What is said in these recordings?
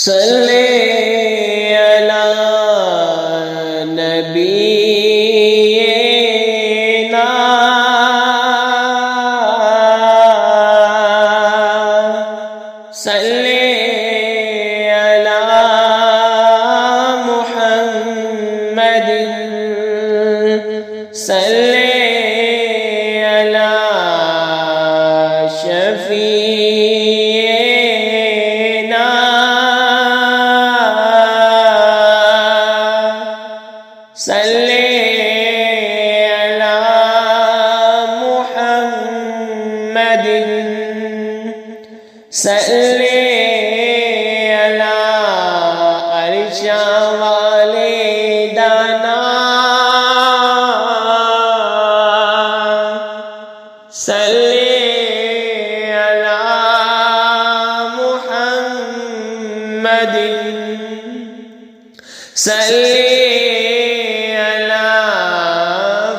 सल्ले अला नबीना सल्ले अला मुहम्मदिन सल्ले अला शफीना सल्ले अला मुहम्मदिन सल्ले अला अर्शा वाले दाना सल्ले अला मुहम्मदिन सल्ले अला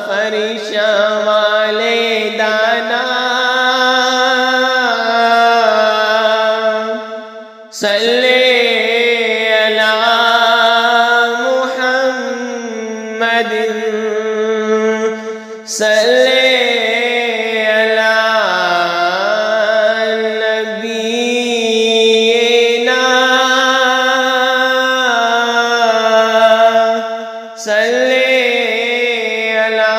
फरिशा वाले दाना सल्ले अला मुहम्मदिन सल्ले अला नबीना सल्ले अला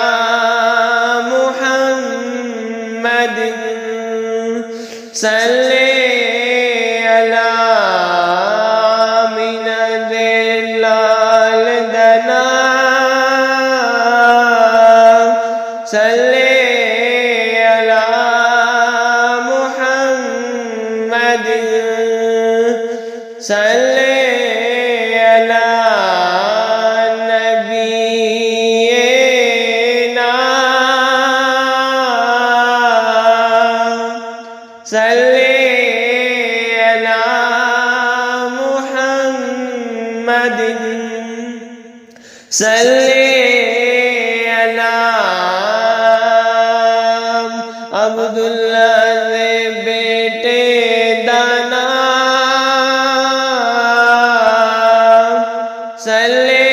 मुहम्मदिन सल्ले अला मिनदिल्लाल दना सल्ले अला मुहम्मदिन सल्ले अला नबीना सल्ले अला मुहम्मदिन सल्ले अला अब्दुल्लाह दे बेटे दाना सल्ले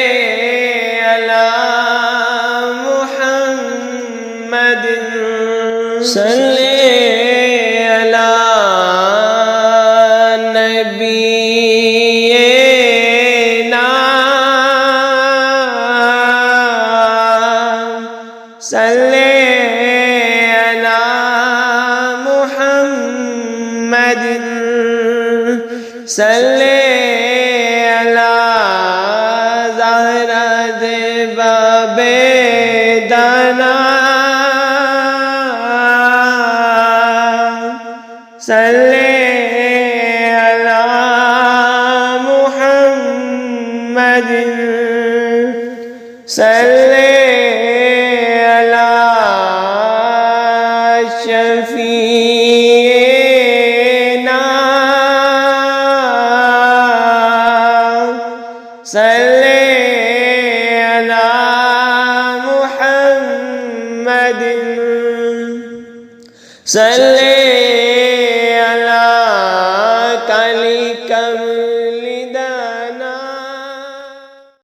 अला मुहम्मदिन सल्ले अला नबीना सल्ले अला मुहम्मदिन सल्ले अला ज़हरा दे बाबे दाना सल्ले अला मुहम्मदिन सल्ले अला शफीना सल्ले अला मुहम्मदिन सल्ले